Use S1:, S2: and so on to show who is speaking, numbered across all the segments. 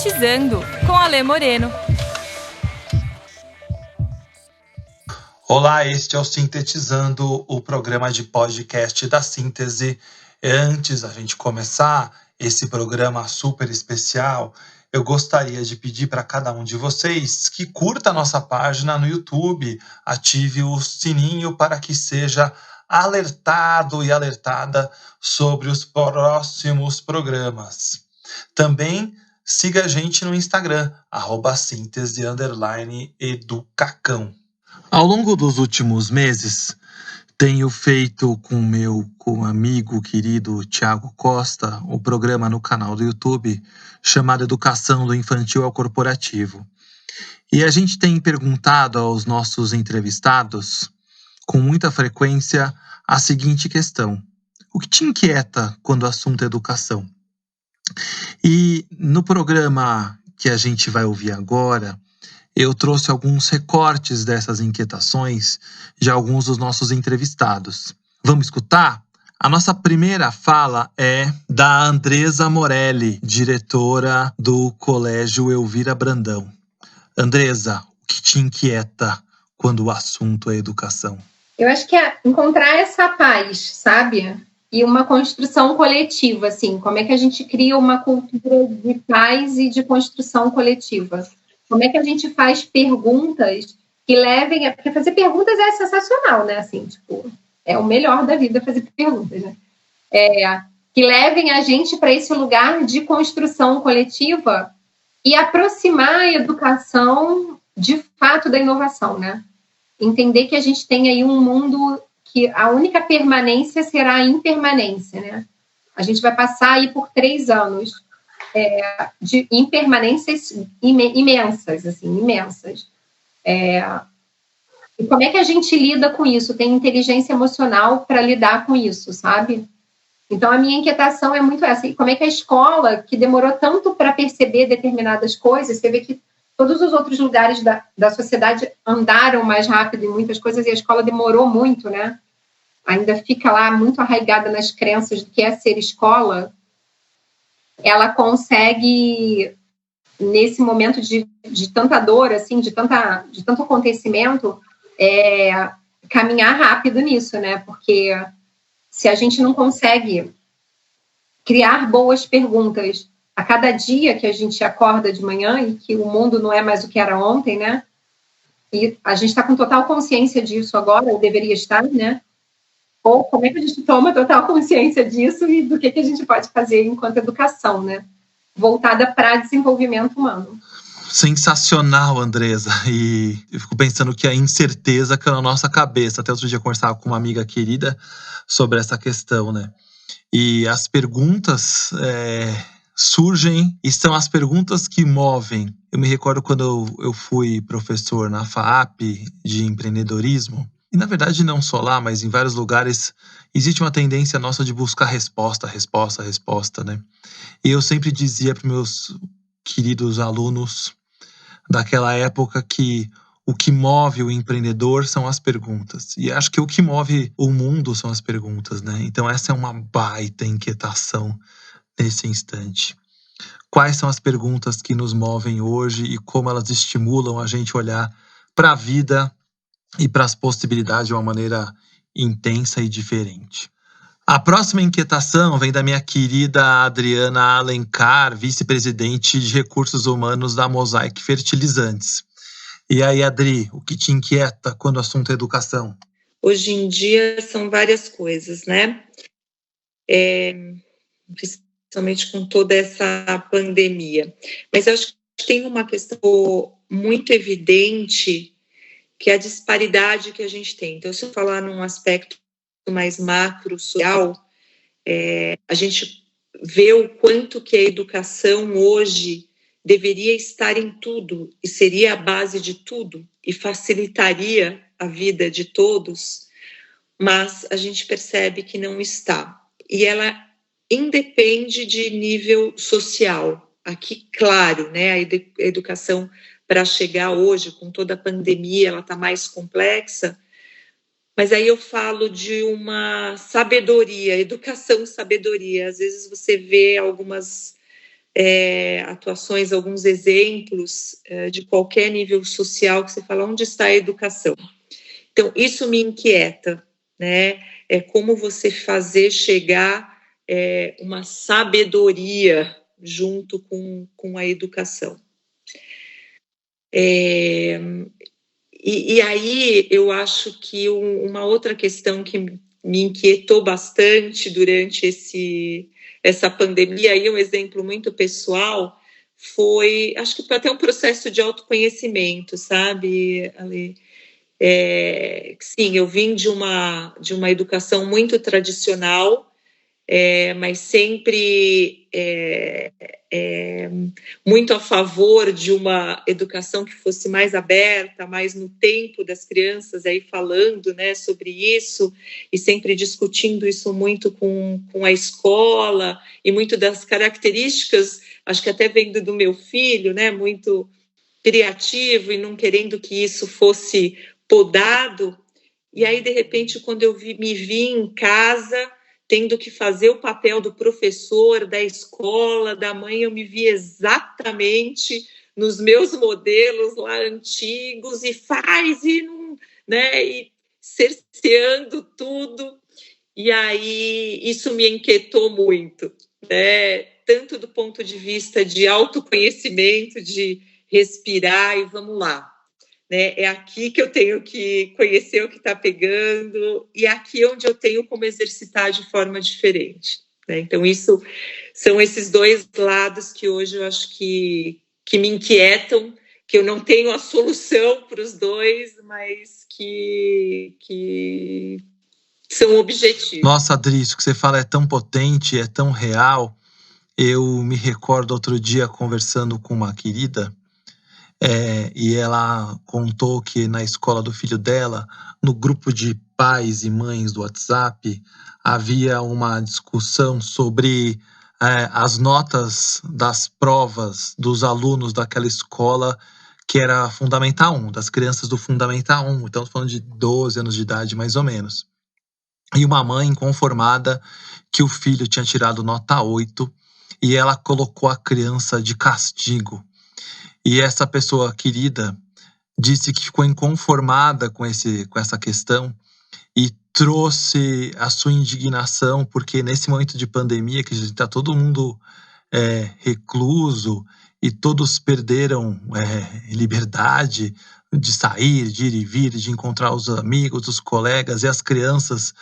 S1: Sintetizando, com Alê Moreno.
S2: Olá, este é o Sintetizando, o programa de podcast da Síntese. Antes da gente começar esse programa super especial, eu gostaria de pedir para cada um de vocês que curta a nossa página no YouTube, ative o sininho para que seja alertado e alertada sobre os próximos programas. Também siga a gente no Instagram, @síntese_educacão. Ao longo dos últimos meses, tenho feito com meu amigo querido Thiago Costa o programa no canal do YouTube chamado Educação do Infantil ao Corporativo. E a gente tem perguntado aos nossos entrevistados, com muita frequência, a seguinte questão: o que te inquieta quando o assunto é educação? E no programa que a gente vai ouvir agora, eu trouxe alguns recortes dessas inquietações de alguns dos nossos entrevistados. Vamos escutar? A nossa primeira fala é da Andresa Morelli, diretora do Colégio Elvira Brandão. Andresa, o que te inquieta quando o assunto é educação?
S3: Eu acho que é encontrar essa paz, sabe? E uma construção coletiva, assim. Como é que a gente cria uma cultura de paz e de construção coletiva? Como é que a gente faz perguntas que levem... Porque fazer perguntas é sensacional, né? Assim, tipo, é o melhor da vida fazer perguntas, né? Que levem a gente para esse lugar de construção coletiva e aproximar a educação, de fato, da inovação, né? Entender que a gente tem aí um mundo que a única permanência será a impermanência, né? A gente vai passar aí por 3 anos de impermanências imensas, assim, imensas. E como é que a gente lida com isso? Tem inteligência emocional para lidar com isso, sabe? Então, a minha inquietação é muito essa. E como é que a escola, que demorou tanto para perceber determinadas coisas, você vê que todos os outros lugares da sociedade andaram mais rápido em muitas coisas e a escola demorou muito, né? Ainda fica lá muito arraigada nas crenças do que é ser escola. Ela consegue, nesse momento de tanta dor, assim, de tanto acontecimento, caminhar rápido nisso, né? Porque se a gente não consegue criar boas perguntas a cada dia que a gente acorda de manhã e que o mundo não é mais o que era ontem, né? E a gente está com total consciência disso agora, ou deveria estar, né? Ou como é que a gente toma total consciência disso e do que a gente pode fazer enquanto educação, né? Voltada para desenvolvimento humano.
S2: Sensacional, Andresa. E eu fico pensando que a incerteza que na nossa cabeça. Até outro dia eu conversava com uma amiga querida sobre essa questão, né? E as perguntas surgem e são as perguntas que movem. Eu me recordo quando eu fui professor na FAAP de empreendedorismo, e na verdade não só lá, mas em vários lugares, existe uma tendência nossa de buscar resposta, né? E eu sempre dizia para meus queridos alunos daquela época que o que move o empreendedor são as perguntas. E acho que o que move o mundo são as perguntas, né? Então essa é uma baita inquietação nesse instante. Quais são as perguntas que nos movem hoje e como elas estimulam a gente a olhar para a vida e para as possibilidades de uma maneira intensa e diferente? A próxima inquietação vem da minha querida Adriana Alencar, vice-presidente de Recursos Humanos da Mosaic Fertilizantes. E aí, Adri, o que te inquieta quando o assunto é educação?
S4: Hoje em dia são várias coisas, né? Principalmente com toda essa pandemia. Mas eu acho que tem uma questão muito evidente, que é a disparidade que a gente tem. Então, se eu falar num aspecto mais macro, social, a gente vê o quanto que a educação hoje deveria estar em tudo e seria a base de tudo e facilitaria a vida de todos, mas a gente percebe que não está. E ela independe de nível social. Aqui, claro, né, a educação para chegar hoje, com toda a pandemia, ela está mais complexa, mas aí eu falo de uma sabedoria, educação sabedoria. Às vezes você vê algumas atuações, alguns exemplos de qualquer nível social que você fala, onde está a educação? Então, isso me inquieta, né? É como você fazer chegar uma sabedoria junto com a educação. E aí eu acho que uma outra questão que me inquietou bastante durante essa pandemia, aí um exemplo muito pessoal, acho que foi até um processo de autoconhecimento, sabe, Ale? Sim, eu vim de uma educação muito tradicional, mas sempre muito a favor de uma educação que fosse mais aberta, mais no tempo das crianças, aí falando, né, sobre isso, e sempre discutindo isso muito com a escola, e muito das características, acho que até vendo do meu filho, né, muito criativo, e não querendo que isso fosse podado. E aí, de repente, quando eu me vi em casa, tendo que fazer o papel do professor, da escola, da mãe, eu me vi exatamente nos meus modelos lá antigos, e cerceando tudo. E aí, isso me inquietou muito, né? Tanto do ponto de vista de autoconhecimento, de respirar e vamos lá. Né? É aqui que eu tenho que conhecer o que está pegando, e aqui onde eu tenho como exercitar de forma diferente. Né? Então, isso são esses dois lados que hoje eu acho que me inquietam, que eu não tenho a solução para os dois, mas que são objetivos.
S2: Nossa, Adri, isso que você fala é tão potente, é tão real. Eu me recordo outro dia conversando com uma querida, e ela contou que na escola do filho dela, no grupo de pais e mães do WhatsApp, havia uma discussão sobre as notas das provas dos alunos daquela escola, que era Fundamental 1, das crianças do Fundamental 1, então falando de 12 anos de idade mais ou menos. E uma mãe inconformada que o filho tinha tirado nota 8 e ela colocou a criança de castigo. E essa pessoa querida disse que ficou inconformada com essa questão e trouxe a sua indignação, porque nesse momento de pandemia, que está todo mundo recluso e todos perderam liberdade de sair, de ir e vir, de encontrar os amigos, os colegas e as crianças,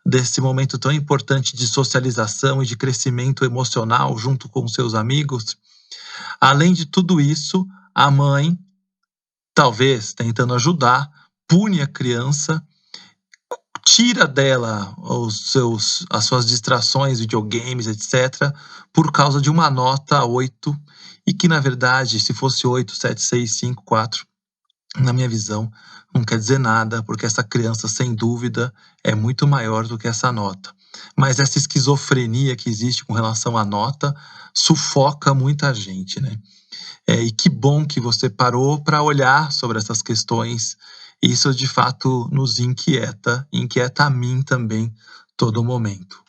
S2: desse momento tão importante de socialização e de crescimento emocional junto com seus amigos. Além de tudo isso, a mãe, talvez tentando ajudar, pune a criança, tira dela as suas distrações, videogames, etc., por causa de uma nota 8, e que, na verdade, se fosse 8, 7, 6, 5, 4, na minha visão, não quer dizer nada, porque essa criança, sem dúvida, é muito maior do que essa nota. Mas essa esquizofrenia que existe com relação à nota sufoca muita gente, né? E que bom que você parou para olhar sobre essas questões. Isso, de fato, nos inquieta a mim também, todo momento.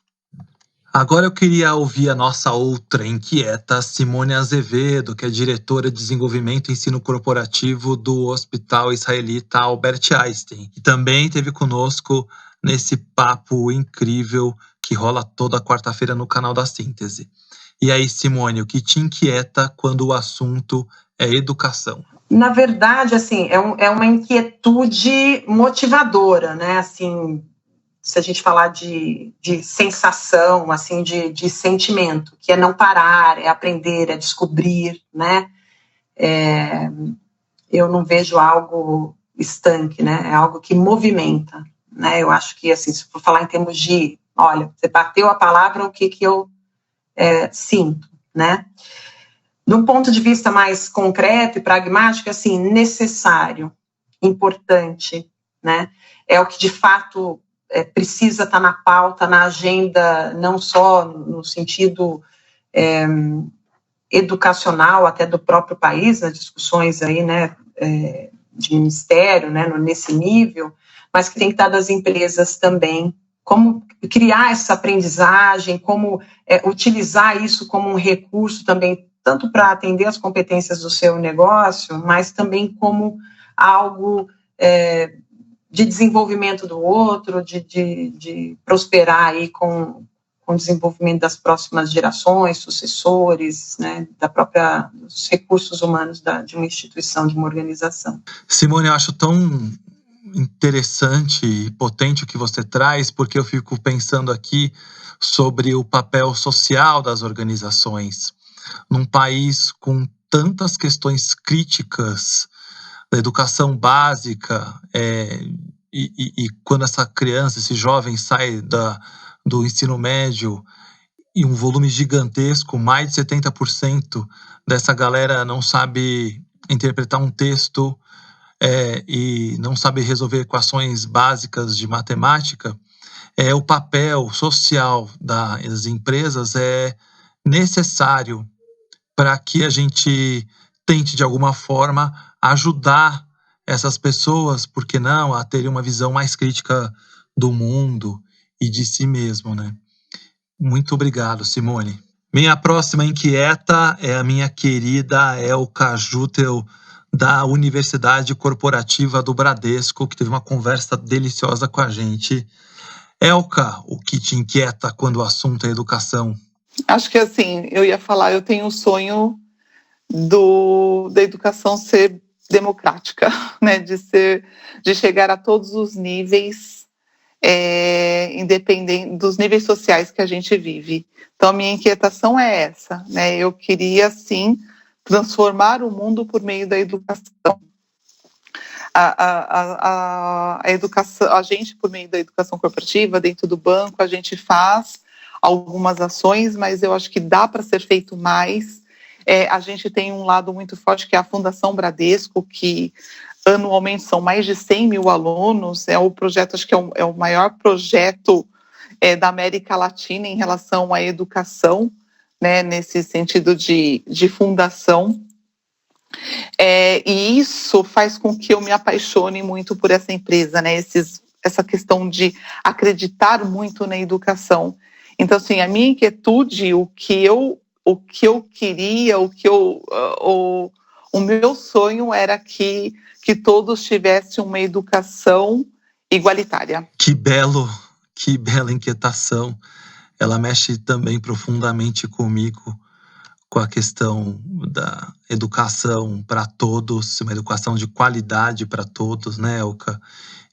S2: Agora eu queria ouvir a nossa outra inquieta, Simone Azevedo, que é diretora de Desenvolvimento e Ensino Corporativo do Hospital Israelita Albert Einstein, e também esteve conosco nesse papo incrível que rola toda quarta-feira no canal da Síntese. E aí, Simone, o que te inquieta quando o assunto é educação?
S5: Na verdade, assim, é uma inquietude motivadora, né? Assim, se a gente falar de sensação, assim, de sentimento, que é não parar, é aprender, é descobrir, né? Eu não vejo algo estanque, né? É algo que movimenta, né? Eu acho que, assim, se for falar em termos de, olha, você bateu a palavra, o que eu sinto, né? De um ponto de vista mais concreto e pragmático, assim, necessário, importante, né? É o que, de fato, precisa estar na pauta, na agenda, não só no sentido educacional, até do próprio país, nas discussões aí, né, de ministério, né, nesse nível, mas que tem que estar das empresas também, como criar essa aprendizagem, como utilizar isso como um recurso também tanto para atender as competências do seu negócio, mas também como algo de desenvolvimento do outro, de prosperar aí com o desenvolvimento das próximas gerações, sucessores, né, dos recursos humanos de uma instituição, de uma organização.
S2: Simone, eu acho tão interessante e potente o que você traz, porque eu fico pensando aqui sobre o papel social das organizações. Num país com tantas questões críticas da educação básica, e quando essa criança, esse jovem sai do ensino médio, e um volume gigantesco, mais de 70% dessa galera não sabe interpretar um texto e não sabe resolver equações básicas de matemática, o papel social das empresas é necessário para que a gente tente, de alguma forma, ajudar essas pessoas, por que não, a terem uma visão mais crítica do mundo e de si mesmo, né? Muito obrigado, Simone. Minha próxima inquieta é a minha querida Elka Jutel, da Universidade Corporativa do Bradesco, que teve uma conversa deliciosa com a gente. Elka, o que te inquieta quando o assunto é educação?
S6: Acho que assim, eu ia falar, eu tenho um sonho da educação ser democrática, né? De chegar a todos os níveis, independente dos níveis sociais que a gente vive. Então, a minha inquietação é essa, né? Eu queria, sim, transformar o mundo por meio da educação. A educação, a gente, por meio da educação corporativa, dentro do banco, a gente faz algumas ações, mas eu acho que dá para ser feito mais. A gente tem um lado muito forte, que é a Fundação Bradesco, que anualmente são mais de 100 mil alunos. É o projeto, acho que é o maior projeto da América Latina em relação à educação, né, nesse sentido de fundação. E isso faz com que eu me apaixone muito por essa empresa, né, essa questão de acreditar muito na educação. Então, assim, a minha inquietude, o que eu queria, o meu sonho era que todos tivessem uma educação igualitária.
S2: Que bela inquietação. Ela mexe também profundamente comigo, com a questão da educação para todos, uma educação de qualidade para todos, né, Elka?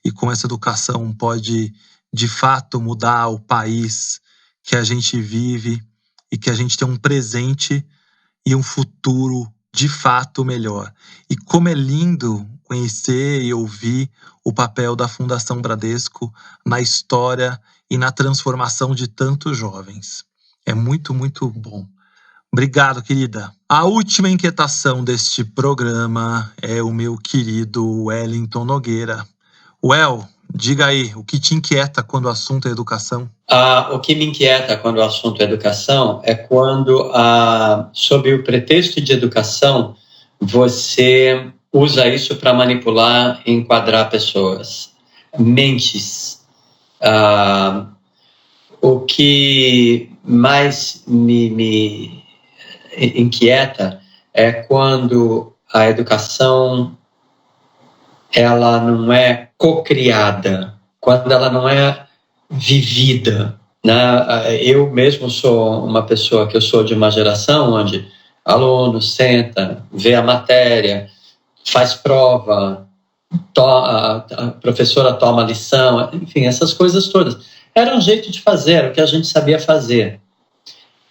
S2: E como essa educação pode, de fato, mudar o país que a gente vive e que a gente tem um presente e um futuro, de fato, melhor. E como é lindo conhecer e ouvir o papel da Fundação Bradesco na história e na transformação de tantos jovens. É muito, muito bom. Obrigado, querida. A última inquietação deste programa é o meu querido Wellington Nogueira. Well, diga aí, o que te inquieta quando o assunto é educação?
S7: O que me inquieta quando o assunto é educação é quando, sob o pretexto de educação, você usa isso para manipular e enquadrar pessoas, mentes. O que mais me inquieta é quando a educação ela não é cocriada, quando ela não é vivida, né? Eu mesmo sou uma pessoa que eu sou de uma geração onde aluno senta, vê a matéria, faz prova, a professora toma lição, enfim, essas coisas todas. Era um jeito de fazer, era o que a gente sabia fazer.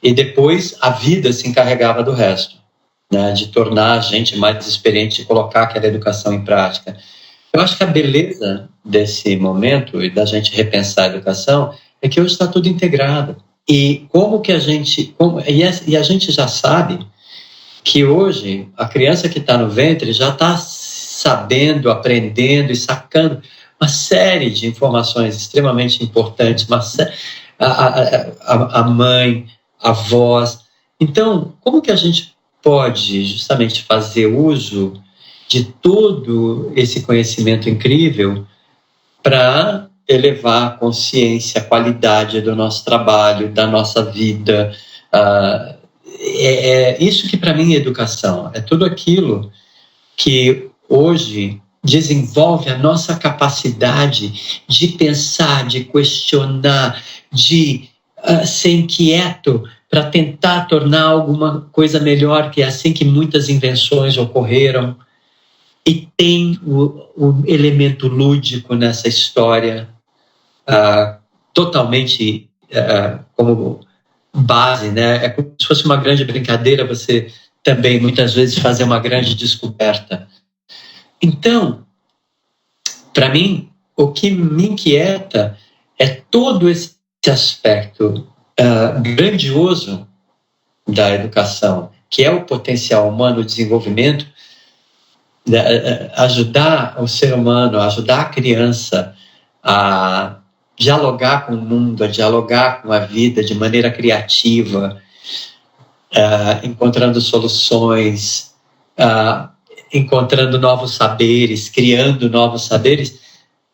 S7: E depois a vida se encarregava do resto, né, de tornar a gente mais experiente, de colocar aquela educação em prática. Eu acho que a beleza desse momento e da gente repensar a educação é que hoje está tudo integrado. E a gente já sabe que hoje a criança que está no ventre já está sabendo, aprendendo e sacando uma série de informações extremamente importantes, a mãe, a avós. Então, como que a gente pode justamente fazer uso de todo esse conhecimento incrível para elevar a consciência, a qualidade do nosso trabalho, da nossa vida, é isso que para mim é educação. É tudo aquilo que hoje desenvolve a nossa capacidade de pensar, de questionar, de ser inquieto para tentar tornar alguma coisa melhor, que é assim que muitas invenções ocorreram. E tem o elemento lúdico nessa história totalmente como base, né? É como se fosse uma grande brincadeira, você também muitas vezes fazer uma grande descoberta. Então, para mim, o que me inquieta é todo esse aspecto grandioso da educação, que é o potencial humano, o desenvolvimento, ajudar o ser humano, ajudar a criança a dialogar com o mundo, a dialogar com a vida de maneira criativa, encontrando soluções, encontrando novos saberes, criando novos saberes,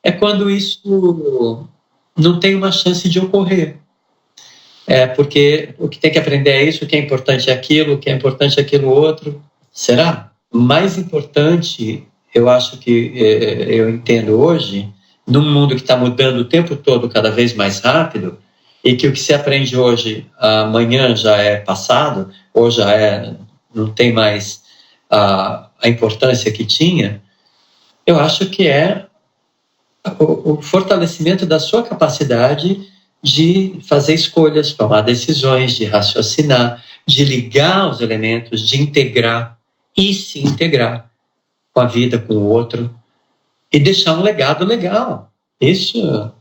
S7: é quando isso não tem uma chance de ocorrer. Porque o que tem que aprender é isso, o que é importante é aquilo, o que é importante é aquilo outro. Será? Mais importante, eu acho que eu entendo hoje, num mundo que está mudando o tempo todo, cada vez mais rápido, e que o que se aprende hoje, amanhã já é passado, ou já não tem mais a importância que tinha, eu acho que é o fortalecimento da sua capacidade de fazer escolhas, tomar decisões, de raciocinar, de ligar os elementos, de integrar e se integrar com a vida, com o outro, e deixar um legado legal. Isso.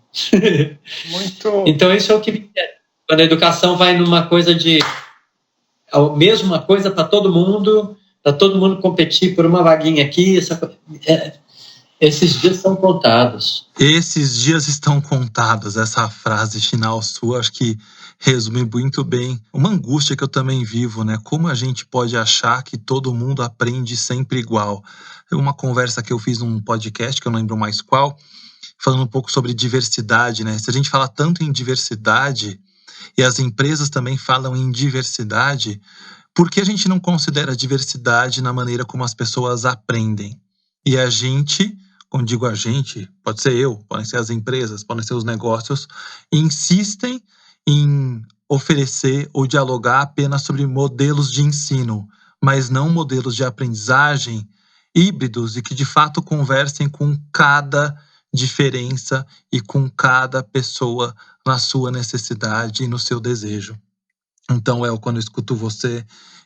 S6: Muito.
S7: Então, isso é o que me quer. Quando a educação vai numa coisa de a mesma coisa para todo mundo competir por uma vaguinha aqui, esses dias são contados.
S2: Esses dias estão contados. Essa frase final sua, acho que resume muito bem uma angústia que eu também vivo, né? Como a gente pode achar que todo mundo aprende sempre igual? Uma conversa que eu fiz num podcast, que eu não lembro mais qual, falando um pouco sobre diversidade, né? Se a gente fala tanto em diversidade, e as empresas também falam em diversidade, por que a gente não considera diversidade na maneira como as pessoas aprendem? E a gente, quando digo a gente, pode ser eu, podem ser as empresas, podem ser os negócios, insistem em oferecer ou dialogar apenas sobre modelos de ensino, mas não modelos de aprendizagem híbridos e que de fato conversem com cada diferença e com cada pessoa na sua necessidade e no seu desejo. Então, quando eu escuto você,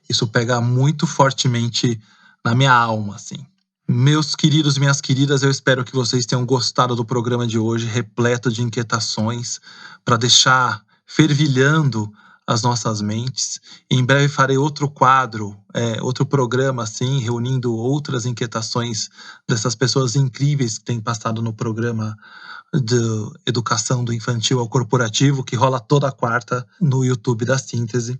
S2: isso pega muito fortemente na minha alma, assim. Meus queridos e minhas queridas, eu espero que vocês tenham gostado do programa de hoje, repleto de inquietações, para deixar fervilhando as nossas mentes. Em breve farei outro quadro, outro programa, assim, reunindo outras inquietações dessas pessoas incríveis que têm passado no programa de educação do infantil ao corporativo, que rola toda quarta no YouTube da Síntese.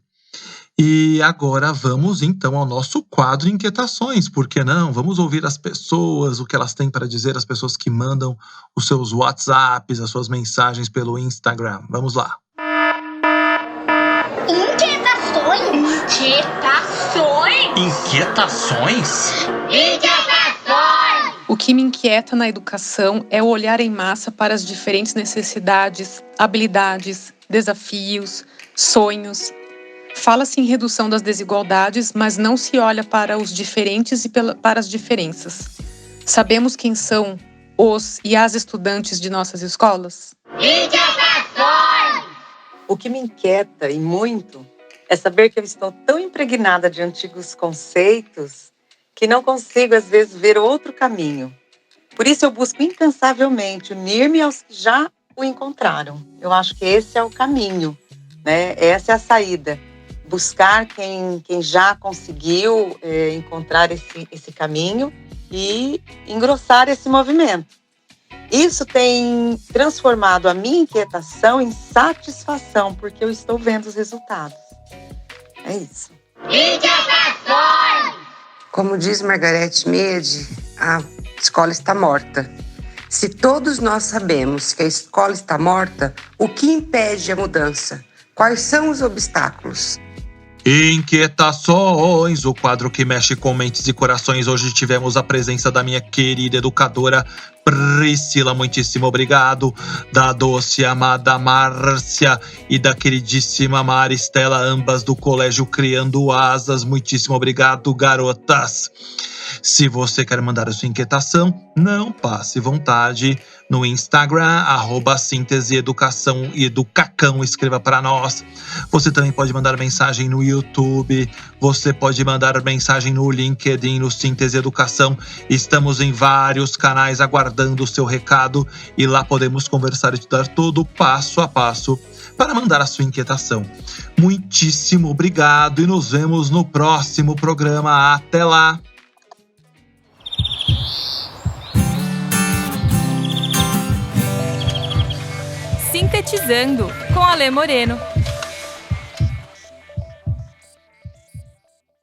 S2: E agora vamos então ao nosso quadro Inquietações, por que não? Vamos ouvir as pessoas, o que elas têm para dizer, as pessoas que mandam os seus WhatsApps, as suas mensagens pelo Instagram. Vamos lá.
S8: Inquietações?
S1: O que me inquieta na educação é o olhar em massa para as diferentes necessidades, habilidades, desafios, sonhos. Fala-se em redução das desigualdades, mas não se olha para os diferentes e para as diferenças. Sabemos quem são os e as estudantes de nossas escolas?
S9: O que me inquieta, e muito, é saber que eu estou tão impregnada de antigos conceitos que não consigo, às vezes, ver outro caminho. Por isso, eu busco incansavelmente unir-me aos que já o encontraram. Eu acho que esse é o caminho, né? Essa é a saída. Buscar quem já conseguiu encontrar esse caminho e engrossar esse movimento. Isso tem transformado a minha inquietação em satisfação, porque eu estou vendo os resultados. É isso.
S10: Como diz Margaret Mead, a escola está morta. Se todos nós sabemos que a escola está morta, o que impede a mudança? Quais são os obstáculos?
S2: Inquietações, o quadro que mexe com mentes e corações. Hoje tivemos a presença da minha querida educadora Priscila, muitíssimo obrigado, da doce amada Márcia e da queridíssima Maristela, ambas do Colégio Criando Asas, muitíssimo obrigado, garotas. Se você quer mandar a sua inquietação, não passe vontade. No Instagram, @síntese educação e educacão, escreva para nós. Você também pode mandar mensagem no YouTube, você pode mandar mensagem no LinkedIn, no Síntese Educação. Estamos em vários canais aguardando o seu recado e lá podemos conversar e te dar todo passo a passo para mandar a sua inquietação. Muitíssimo obrigado e nos vemos no próximo programa. Até lá!
S8: Sintetizando com Alê Moreno.